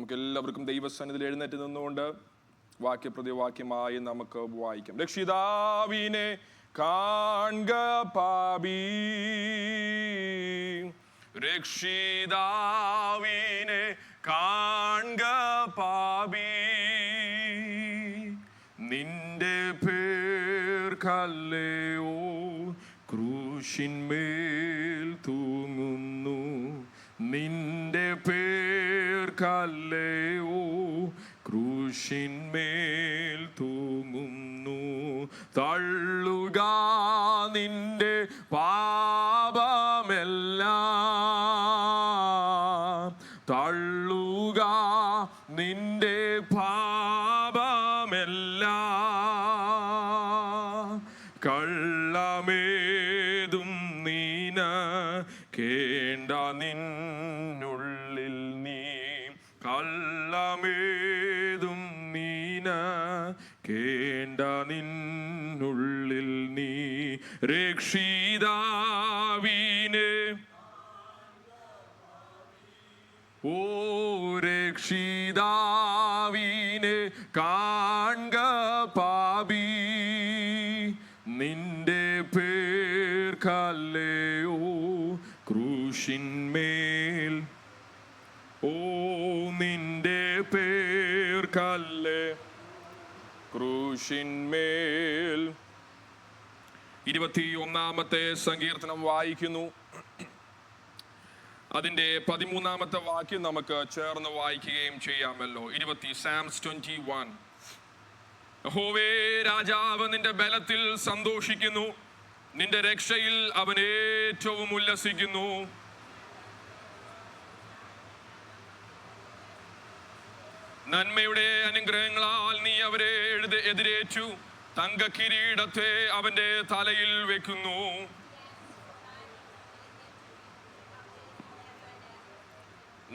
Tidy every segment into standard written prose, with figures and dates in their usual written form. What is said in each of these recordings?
നമുക്കെല്ലാവർക്കും ദൈവസന്നിധിയിൽ എഴുന്നേറ്റ് നിന്നുകൊണ്ട് വാക്യപ്രതിവാക്യമായി നമുക്ക് വായിക്കാം. രക്ഷിതാവിനെ കാൺക പാപി, രക്ഷിതാവിനെ കാൺക പാപി, നിന്റെ പേർക്കല്ലയോ ക്രൂശിന്മേൽ തൂങ്ങുന്നു, നിന്റെ പേർക്കല്ലയോ ക്രൂശിന്മേൽ തൂങ്ങുന്നു. തള്ളുക നിന്റെ പാപമെല്ലാം, തള്ളുക നിന്റെ പാപമെല്ലാം, കള്ളമേതും നീന കേണ്ട നിന്നുള്ളിൽ നീ, കള്ളമേതും നീന കേണ്ട നിന്നുള്ളിൽ നീ, രക്ഷിതാവിനെ ഓ രക്ഷിതാവിനെ കാൺക പാപി, നിന്റെ പേർക്കല്ലയോ ക്രൂശിന്മേൽ, ഓ നിന്റെ പേർക്കല്ലേ ക്രൂശിന്മേൽ. 21-ാമത്തെ സങ്കീർത്തനം വായിക്കുന്നു. അതിൻ്റെ 13-ാമത്തെ വാക്യം നമുക്ക് ചേർന്ന് വായിക്കുകയും ചെയ്യാമല്ലോ. Psalms 21. യഹോവേ, രാജാവ് നിന്റെ ബലത്തിൽ സന്തോഷിക്കുന്നു, നിന്റെ രക്ഷയിൽ അവൻ ഏറ്റവും ഉല്ലസിക്കുന്നു. നന്മയുടെ അനുഗ്രഹങ്ങളാൽ നീ അവരെ എതിരേറ്റു, തങ്ക കിരീടത്തെ അവന്റെ തലയിൽ വെക്കുന്നു.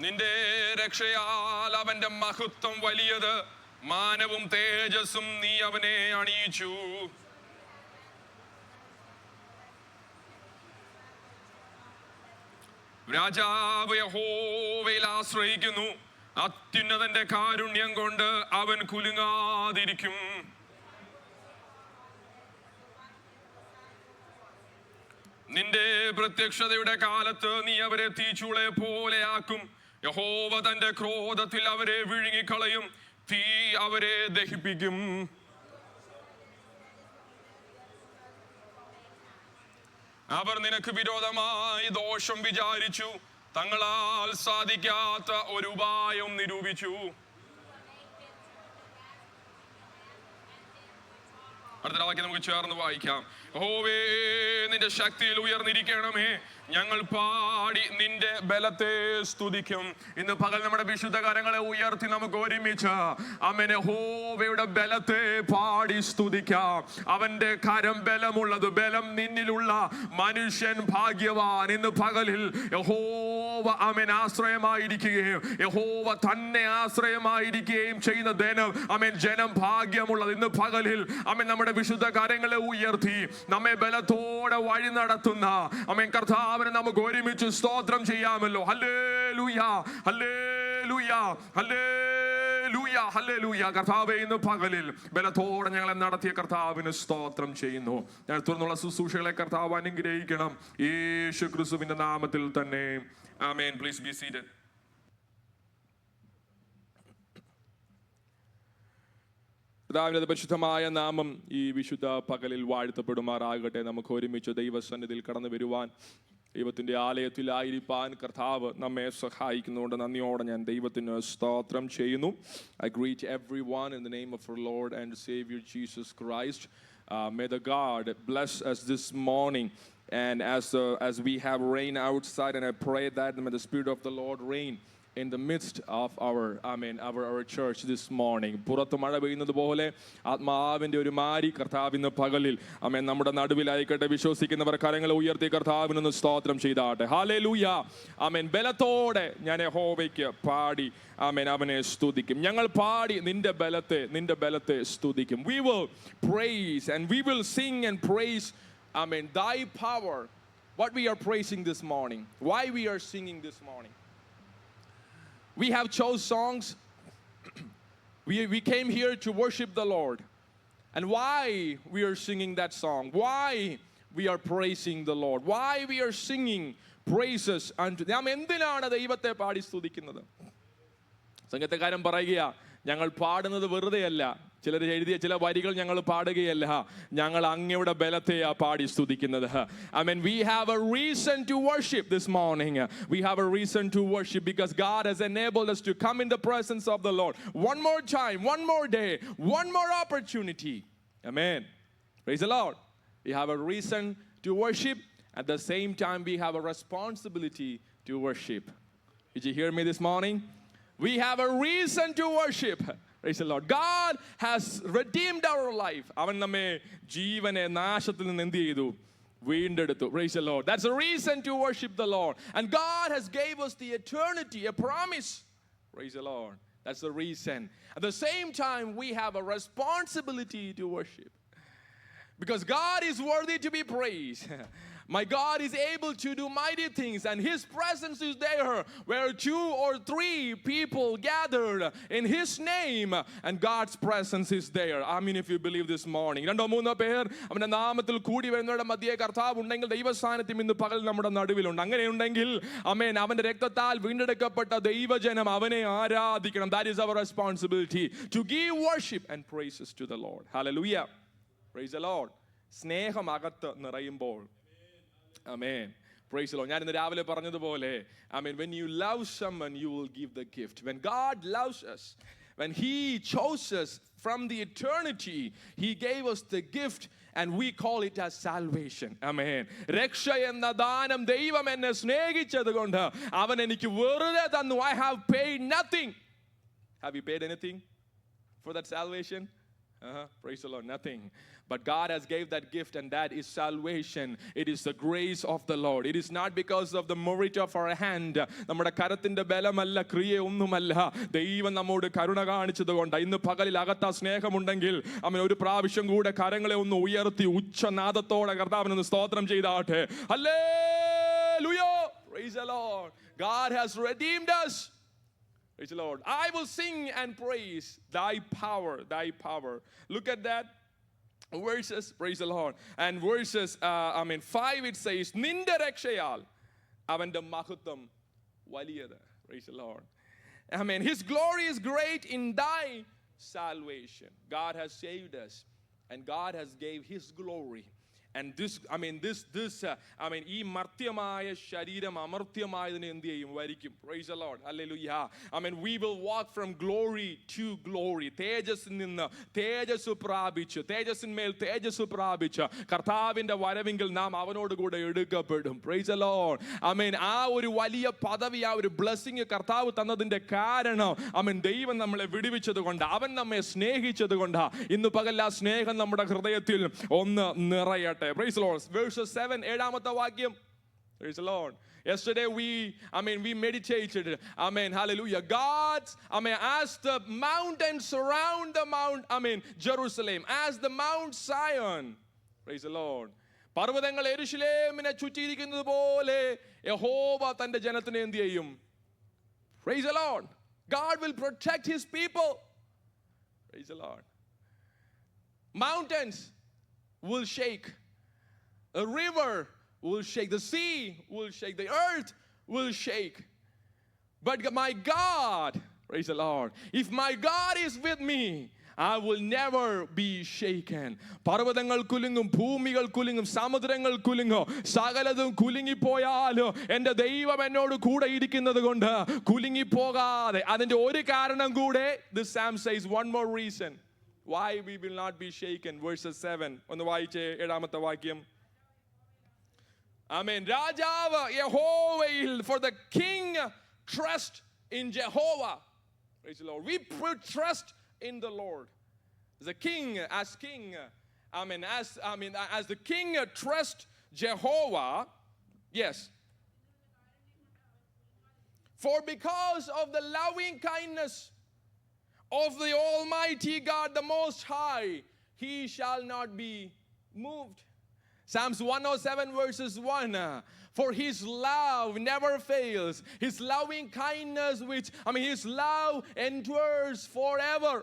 നിന്റെ രക്ഷയാൽ അവന്റെ മഹത്വം വലിയത്, മാനവും തേജസ്സും നീ അവനെ അണിയിച്ചു. രാജാവ് യഹോവയിൽ ആശ്രയിക്കുന്നു, അത്യുന്നതന്റെ കാരുണ്യം കൊണ്ട് അവൻ കുലുങ്ങാതിരിക്കും. നിന്റെ പ്രത്യക്ഷതയുടെ കാലത്ത് നീ അവരെ തീച്ചൂളെ പോലെയാക്കും. യഹോവ തന്റെ ക്രോധത്തിൽ അവരെ വിഴുങ്ങിക്കളയും, തീ അവരെ ദഹിപ്പിക്കും. അവർ നിനക്ക് വിരോധമായി ദോഷം വിചാരിച്ചു, തങ്ങളാൽ സാധിക്കാത്ത ഒരു ഉപായം നിരൂപിച്ചു. അടുത്ത വാക്യം നമുക്ക് ചേർന്ന് വായിക്കാം. യഹോവേ, നിന്റെ ശക്തിയിൽ ഉയർന്നിരിക്കണമേ, ഞങ്ങൾ പാടി നിന്റെ ബലത്തെ സ്തുതിക്കും. ഇന്ന് പകൽ നമ്മുടെ വിശുദ്ധ കരങ്ങളെ ഉയർത്തി നമുക്ക് ഒരുമിച്ച് ആമേൻ യഹോവയുടെ ബലത്തെ പാടി സ്തുതിക്കാം. അവന്റെ കരം ബലമുള്ളത്, ബലം നിന്നിലുള്ള മനുഷ്യൻ ഭാഗ്യവാൻ. ഇന്ന് പകലിൽ യഹോവ ആമേൻ ആശ്രയമായിരിക്കുകയും യഹോവ തന്നെ ആശ്രയമായിരിക്കുകയും ചെയ്യുന്ന ജനം ഭാഗ്യമുള്ളത്. ഇന്ന് പകലിൽ ആമേൻ നമ്മുടെ വിശുദ്ധ കരങ്ങളെ ഉയർത്തി നമ്മെ ബലത്തോടെ വഴി നടത്തുന്ന ആമേൻ കർത്താവിനെ നമുക്ക് ഒരുമിച്ച് സ്തോത്രം ചെയ്യാമല്ലോ. Hallelujah, hallelujah, hallelujah, hallelujah. കർത്താവേ, ഇന്ന് പകലിൽ ബലത്തോടെ ഞങ്ങളെ നടത്തിയ കർത്താവിന് സ്തോത്രം ചെയ്യുന്നു. ഞാൻ തുടർന്നുള്ള ശുശ്രൂഷകളെ കർത്താവ് അനുഗ്രഹിക്കണം, യേശു ക്രിസ്തുവിന്റെ നാമത്തിൽ തന്നെ. ആമേൻ. Please be seated. കർത്താവിന്റെ പരിശുദ്ധമായ നാമം ഈ വിശുദ്ധ പകലിൽ വാഴ്ത്തപ്പെടുമാറാകട്ടെ. നമുക്ക് ഒരുമിച്ച് ദൈവസന്നിധിയിൽ കടന്നു വരുവാൻ, ദൈവത്തിന്റെ ആലയത്തിലായിരിക്കാൻ കർത്താവ് നമ്മെ സഹായിക്കുന്നതുകൊണ്ട് നന്ദിയോടെ ഞാൻ ദൈവത്തിന് സ്തോത്രം ചെയ്യുന്നു. I greet everyone in the name of our Lord and Savior Jesus Christ. May the God bless us this morning, and as we have rain outside, and I pray that may the Spirit of the Lord reign in the midst of our church this morning. പുറത്ത് മഴ പെയ്യുന്നത് പോലെ ആത്മാവിന്റെ ഒരു മാരി കർത്താവിന് പകലിൽ ആമേൻ നമ്മുടെ നടുവിലായിക്കട്ടെ. വിശ്വസിക്കുന്നവർ കരങ്ങളെ ഉയർത്തി കർത്താവിനൊന്ന് സ്തോത്രം ചെയ്താട്ടെ. ഹല്ലേലൂയ, ആമേൻ. ബലത്തോടെ ഞാൻ യഹോവയ്ക്ക് പാടി ആമേൻ അവനെ സ്തുതിക്കും. ഞങ്ങൾ പാടി നിന്റെ ബലത്തെ സ്തുതിക്കും. We will praise and we will sing and praise amen thy power. What we are praising this morning, why we are singing this morning, we have chose songs. We came here to worship the Lord. And why we are singing that song? Why we are praising the Lord? Why we are singing praises unto നാം എന്തിനാണ് ദൈവത്തെ പാടി സ്തുതിക്കുന്നത്? സംഗീതക്കാരൻ പറയുക, ഞങ്ങൾ പാടുന്നത് വെറുതെയല്ല, ചിലർ എഴുതിയ ചില വരികൾ ഞങ്ങൾ പാടുകയല്ല, ഞങ്ങൾ അങ്ങയുടെ ബലത്തെയാ പാടി സ്തുതിക്കുന്നത്. I mean, we have a reason to worship this morning. We have a reason to worship because God has enabled us to come in the presence of the Lord one more time, one more day, one more opportunity. Amen. Praise the Lord. We have a reason to worship. At the same time, we have a responsibility to worship. Did you hear me this morning? We have a reason to worship. Praise the Lord. God has redeemed our life. അവൻ നമ്മെ ജീവനെ നാശത്തിൽ നിന്ന് എന്ത് ചെയ്തു? വീണ്ടെടുത്തു. Praise the Lord. That's a reason to worship the Lord. And God has gave us the eternity, a promise. Praise the Lord. That's the reason. At the same time, we have a responsibility to worship. Because God is worthy to be praised. My God is able to do mighty things, and His presence is there where 2 or 3 people gathered in His name, and God's presence is there. I mean, if you believe this morning. 2-3 പേർ അവന്റെ നാമത്തിൽ കൂടി വരുന്നവരുടെ മധ്യേ കർത്താവ് ഉണ്ടെങ്കിൽ ദൈവസാന്നിധ്യം ഇന്ന് പകൽ നമ്മുടെ നടുവിലുണ്ട്. അങ്ങനെയുണ്ടെങ്കിൽ ആമേൻ, അവന്റെ രക്തത്താൽ വീണ്ടെടുക്കപ്പെട്ട ദൈവജനം അവനെ ആരാധിക്കണം. That is our responsibility, to give worship and praises to the Lord. Hallelujah. Praise the Lord. സ്നേഹം അകത്ത് നിറയുമ്പോൾ, Amen. Praise the Lord. ഞാൻ ഇന്ന് രാവിലെ പറഞ്ഞതുപോലെ, I mean, when you love someone, you will give the gift. When God loves us, when He chose us from the eternity, He gave us the gift, and we call it as salvation. Amen. രക്ഷ എന്ന ദാനം ദൈവം എന്നെ സ്നേഹിച്ചത് കൊണ്ട് അവൻ എനിക്ക് വെറുതെ തന്നു. I have paid nothing. Have you paid anything for that salvation? Praise the Lord. Nothing. But God has gave that gift, and that is salvation. It is the grace of the Lord. It is not because of the merit of our hand. നമ്മുടെ കരത്തിന്റെ ബലമല്ല, ക്രിയയൊന്നുമല്ല. ദൈവം നമ്മോട് കരുണ കാണിച്ചത് കൊണ്ട്. ഇന്ന് പകലിൽ അകത്ത സ്നേഹമുണ്ടെങ്കിൽ അവൻ ഒരു പ്രാവശ്യം കൂടെ കരങ്ങളെ ഒന്ന് ഉയർത്തി ഉച്ചനാദത്തോടെ കർത്താവിനൊന്ന് സ്തോത്രം ചെയ്താട്ടെ. Hallelujah. Praise the Lord. God has redeemed us. Praise the Lord. I will sing and praise thy power, thy power. Look at that. Verses, praise the Lord. And verses, 5 it says, നിന്റെ രക്ഷയാൽ അവന്റെ മഹത്വം വലിയത്. Praise the Lord. His glory is great in thy salvation. God has saved us, and God has gave His glory. And ഈ മർത്യമായ ശരീരം അമർത്യമായതിനെ എന്ത് ചെയ്യും? വരിക്കും. Praise the Lord. Hallelujah. We will walk from glory to glory. തേജസ്സിൽ നിന്ന് തേജസ് പ്രാപിച്ച്, തേജസ്സിന്മേൽ തേജസ് പ്രാപിച്ച് കർത്താവിന്റെ വരവെങ്കിൽ നാം അവനോട് കൂടെ എടുക്കപ്പെടും. Praise the Lord. ആ ഒരു വലിയ പദവി, ആ ഒരു ബ്ലെസ്സിങ് കർത്താവ് തന്നതിന്റെ കാരണം ദൈവം നമ്മളെ വിടുവിച്ചത് കൊണ്ട്, അവൻ നമ്മെ സ്നേഹിച്ചത് കൊണ്ട് ഇന്ന് പകൽ ആ സ്നേഹം നമ്മുടെ ഹൃദയത്തിൽ ഒന്ന് നിറയട്ടെ. Praise the Lord. Verse 7, 7ാമത്തെ വാക്യം. Praise the Lord. Yesterday we meditated. Hallelujah. God's, as the mountains surround the Mount, Jerusalem, as the Mount Zion. Praise the Lord. പർവ്വതങ്ങൾ യെരൂശലേമിനെ ചുറ്റിയിരിക്കുന്നത് പോലെ യഹോവ തന്റെ ജനത്തിനെ എന്ത് ചെയ്യും? Praise the Lord. God will protect His people. Praise the Lord. Mountains will shake. A river will shake. The sea will shake. The earth will shake. But my God, praise the Lord, if my God is with me, I will never be shaken. പർവ്വതങ്ങൾ കുലുങ്ങും, ഭൂമികൾ കുലുങ്ങും, സമുദ്രങ്ങൾ കുലുങ്ങും, സകലതും കുലുങ്ങിപ്പോയാലോ എൻ്റെ ദൈവം എന്നോട് കൂടെ ഇരിക്കുന്നത് കൊണ്ട് കുലുങ്ങിപ്പോകാതെ. അതിൻ്റെ ഒരു കാരണം കൂടെ, this Psalm says one more reason why we will not be shaken. Verse 7. ഒന്ന് വായിച്ചേ, 7ാമത്തെ വാക്യം. രാജാവ് യഹോവയിൽ, for the king trust in Jehovah. Praise the Lord. We put trust in the Lord. The king, as the king trust Jehovah. Yes. For because of the loving kindness of the Almighty God, the Most High, He shall not be moved. Psalms 107 verses 1. For his love never fails. His loving kindness his love endures forever.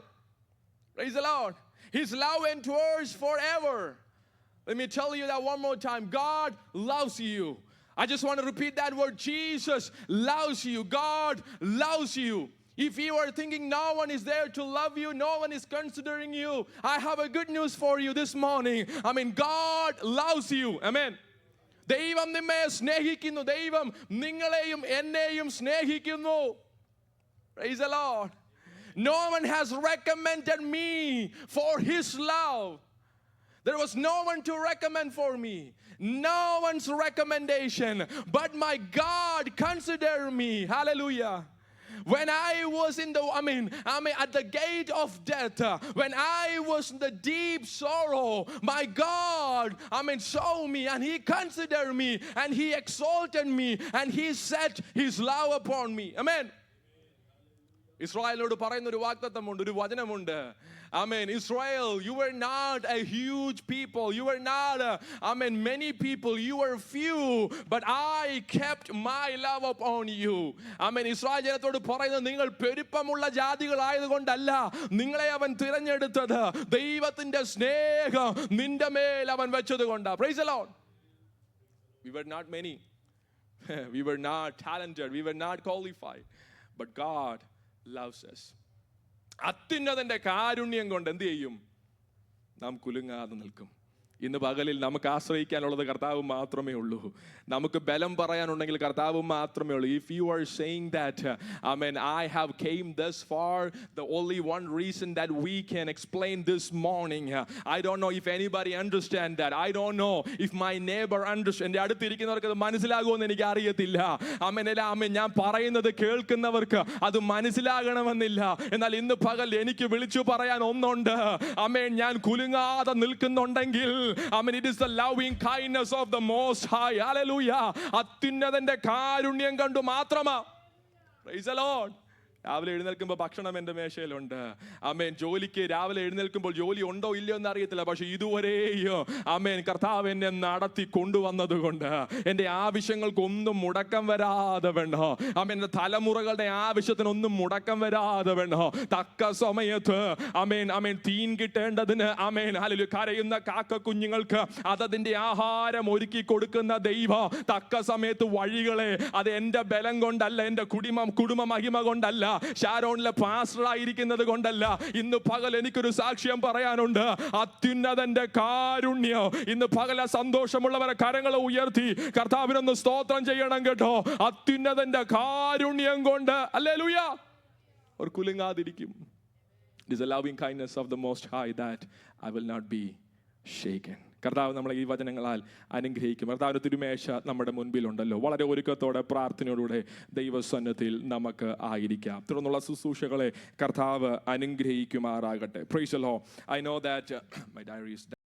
Praise the Lord. His love endures forever. Let me tell you that one more time. God loves you. I just want to repeat that word. Jesus loves you. God loves you. If you are thinking no one is there to love you, no one is considering you, I have a good news for you this morning. God loves you. Amen. ദൈവം നിന്നെ സ്നേഹിക്കുന്നു. ദൈവം നിങ്ങളെയും എന്നെയും സ്നേഹിക്കുന്നു. Praise the Lord. No one has recommended me for his love. There was no one to recommend for me. No one's recommendation. But my God considered me. Hallelujah. When I was at the gate of death, when I was in the deep sorrow, my God, saw me and he considered me and he exalted me and he set his love upon me. Amen. ഇസ്രായേലിനോട് പറയുന്ന ഒരു വാഗ്ദത്തമുണ്ട്, ഒരു വചനമുണ്ട്. Israel, you were not a huge people. You were not, many people. You were few, but I kept my love upon you. Israel ജനത്തോട് പറയുന്നത്, നിങ്ങൾ പെരുപ്പമുള്ള ജാതികളായതുകൊണ്ടല്ല നിങ്ങളെ അവൻ തിരഞ്ഞെടുത്തത്, ദൈവത്തിന്റെ സ്നേഹം നിന്റെ മേൽ അവൻ വെച്ചത് കൊണ്ടാ. Praise the Lord. We were not many. We were not talented. We were not qualified. But God loves us. അത്യുന്നതന്റെ കാരുണ്യം കൊണ്ട് എന്ത് ചെയ്യും? നാം കുലുങ്ങാതെ നിൽക്കും. ഇന്ന് പകലിൽ നമുക്ക് ആശ്രയിക്കാനുള്ളത് കർത്താവ് മാത്രമേ ഉള്ളൂ. നമുക്ക് ബലം പറയാനുണ്ടെങ്കിൽ കർത്താവ് മാത്രമേ ഉള്ളൂ. If you are saying that, I have came this far, the only one reason that we can explain this morning, I don't know if anybody understand that. I don't know if my neighbor understand. എൻ്റെ അടുത്തിരിക്കുന്നവർക്ക് അത് മനസ്സിലാകുമെന്ന് എനിക്ക് അറിയത്തില്ല. ഞാൻ പറയുന്നത് കേൾക്കുന്നവർക്ക് അത് മനസ്സിലാകണമെന്നില്ല. എന്നാൽ ഇന്ന് പകൽ എനിക്ക് വിളിച്ചു പറയാൻ ഒന്നുണ്ട്. ഞാൻ കുലുങ്ങാതെ നിൽക്കുന്നുണ്ടെങ്കിൽ it is the loving kindness of the Most High. Hallelujah. അത്യുന്നതന്റെ കാരുണ്യം കണ്ടു മാത്രമാ. Praise the Lord. രാവിലെ എഴുന്നേൽക്കുമ്പോൾ ഭക്ഷണം എൻ്റെ മേശയിലുണ്ട്. ജോലിക്ക് രാവിലെ എഴുന്നേൽക്കുമ്പോൾ ജോലി ഉണ്ടോ ഇല്ലയോ എന്ന് അറിയത്തില്ല. പക്ഷെ ഇതുവരെയും കർത്താവ് എന്നെ നടത്തി കൊണ്ടുവന്നത് കൊണ്ട് എൻ്റെ ആവശ്യങ്ങൾക്കൊന്നും മുടക്കം വരാതെ വേണോ. എൻ്റെ തലമുറകളുടെ ആവശ്യത്തിനൊന്നും മുടക്കം വരാതെ വേണോ. തക്ക സമയത്ത് തീൻ കിട്ടേണ്ടതിന് കരയുന്ന കാക്ക കുഞ്ഞുങ്ങൾക്ക് അതതിൻ്റെ ആഹാരം ഒരുക്കി കൊടുക്കുന്ന ദൈവം തക്ക സമയത്ത് വഴികളെ, അത് എൻ്റെ ബലം കൊണ്ടല്ല, എൻ്റെ കുടുംബ മഹിമ കൊണ്ടല്ല, ഷാരോണിലെ പാസ്റ്റർ ആയിരിക്കുന്നത് കൊണ്ടല്ല. ഇന്ന് പകൽ എനിക്കൊരു സാക്ഷ്യം പറയാനുണ്ട്. അത്യുന്നതന്റെ കാരുണ്യം. ഇന്ന് പകല സന്തോഷമുള്ളവരെ കരങ്ങളെ ഉയർത്തി കർത്താവിനൊന്ന് സ്തോത്രം ചെയ്യണം കേട്ടോ. അത്യുന്നതന്റെ കാരുണ്യം കൊണ്ട് ഹല്ലേലൂയ അവർ കുലുങ്ങാതിരിക്കും. It is the loving kindness of the Most High that I will not be shaken. കർത്താവ് നമ്മളെ ഈ വചനങ്ങളാൽ അനുഗ്രഹിക്കും. കർത്താവിന്റെ തിരുമേശ നമ്മുടെ മുൻപിലുണ്ടല്ലോ. വളരെ ഒരുക്കത്തോടെ പ്രാർത്ഥനയോടുകൂടെ ദൈവസന്നിധിയിൽ നമുക്ക് ആയിരിക്കാം. തുടർന്നുള്ള ശുശ്രൂഷകളെ കർത്താവ് അനുഗ്രഹിക്കുമാറാകട്ടെ. Praise the Lord. I know that my diary is